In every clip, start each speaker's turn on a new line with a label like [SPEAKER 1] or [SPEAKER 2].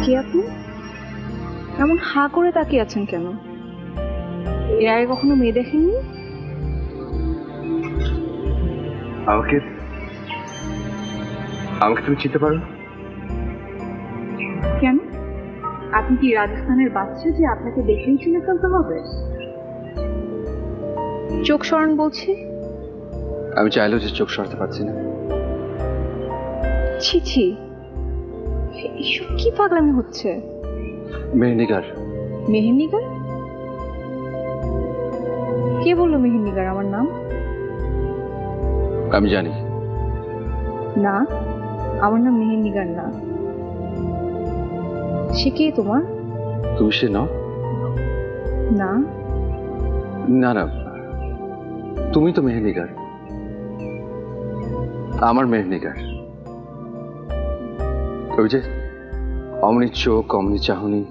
[SPEAKER 1] কে আপনি? এমন হা করে তাকিয়ে আছেন কেন? এর আগে কখনো মেয়ে দেখেননি?
[SPEAKER 2] আমাকে আমাকে তুমি চিনতে পারো?
[SPEAKER 1] কেন? আপনি কি রাজস্থানের বাচ্চা যে আপনাকে দেখেই চিনে ফেলতে হবে? চোখ সরান বলছি।
[SPEAKER 2] আমি চাইলেও যে চোখ সরাতে পারছি না।
[SPEAKER 1] ছি ছি, এসব কি পাগলামি হচ্ছে?
[SPEAKER 2] মেহনিগার।
[SPEAKER 1] মেহেন্দিগার? কে বললো মেহেন্দিগার আমার নাম?
[SPEAKER 2] আমি জানি।
[SPEAKER 1] না, আমার নাম মেহেন্দিগার না। সে কে তোমার?
[SPEAKER 2] তুমি সে নও?
[SPEAKER 1] না।
[SPEAKER 2] না না, তুমি তো মেহনিগার, আমার মেহনিগার। ওই যে অমনি চোখ, অমনি চাহনি,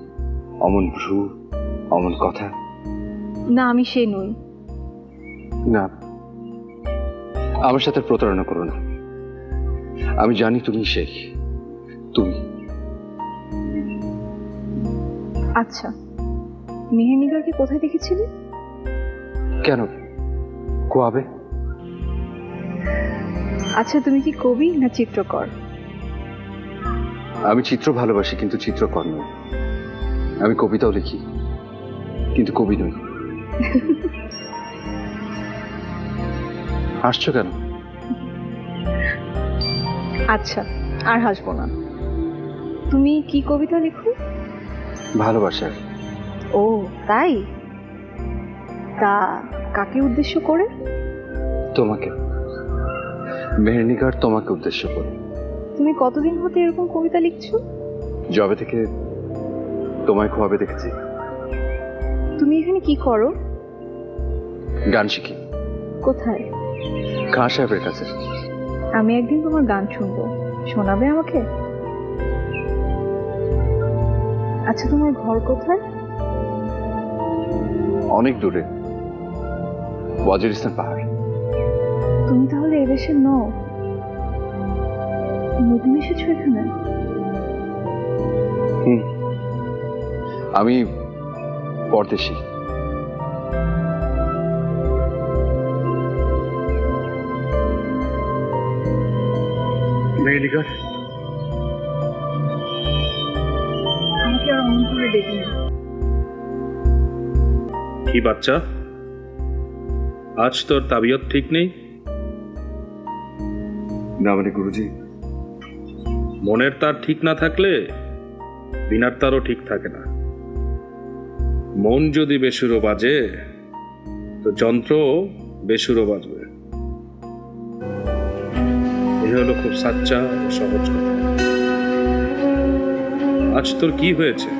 [SPEAKER 2] অমন ভ্রু, অমন কথা।
[SPEAKER 1] না, আমি সে নই।
[SPEAKER 2] না, আমার সাথে প্রতারণা করো না। আমি জানি তুমি সেই তুমি।
[SPEAKER 1] আচ্ছা, মেহেন্দিগারকে কোথায় দেখেছিলে?
[SPEAKER 2] কেন কোয়াবে?
[SPEAKER 1] আচ্ছা, তুমি কি কবি না চিত্রকর?
[SPEAKER 2] আমি চিত্র ভালোবাসি, কিন্তু চিত্রকর নই। আমি কবিতাও লিখি, কিন্তু কবি নই। হাসছো কেন?
[SPEAKER 1] আচ্ছা, আর হাসবো না। তুমি কি কবিতা লেখো?
[SPEAKER 2] ভালোবাসার।
[SPEAKER 1] ও তাই? তা কাকে উদ্দেশ্য করে?
[SPEAKER 2] তোমাকে, মেহনিগার, তোমাকে উদ্দেশ্য করে।
[SPEAKER 1] তুমি কতদিন হতে এরকম কবিতা লিখছো?
[SPEAKER 2] জবে থেকে তোমায় খোয়াবে দেখেছি।
[SPEAKER 1] তুমি এখানে কি করো?
[SPEAKER 2] গান শিখি।
[SPEAKER 1] কোথায়?
[SPEAKER 2] খাঁ সাহেবের কাছে।
[SPEAKER 1] আমি একদিন তোমার গান শুনবো, শোনাবে আমাকে? আচ্ছা, তোমার ঘর কোথায়?
[SPEAKER 2] অনেক দূরে, ওয়াজিরিস্তান পাহাড়।
[SPEAKER 1] তুমি তাহলে এদেশের নও? নতুন এসেছো এখানে?
[SPEAKER 2] আমি পরদেশী। মেহনিগার,
[SPEAKER 1] আমাকে আর অমন করে দেখি না।
[SPEAKER 3] কি বাচ্চা, আজ তোর তাবিয়ত ঠিক নেই?
[SPEAKER 2] না মানে গুরুজি,
[SPEAKER 3] মনের তার ঠিক না থাকলে বিনার তারও ঠিক থাকে না। মন যদি বেসুরো বাজে তো যন্ত্র বেসুরো বাজবে। এ হলো খুব সাচ্চা ও সহজ কথা। আজ তোর কি হয়েছে?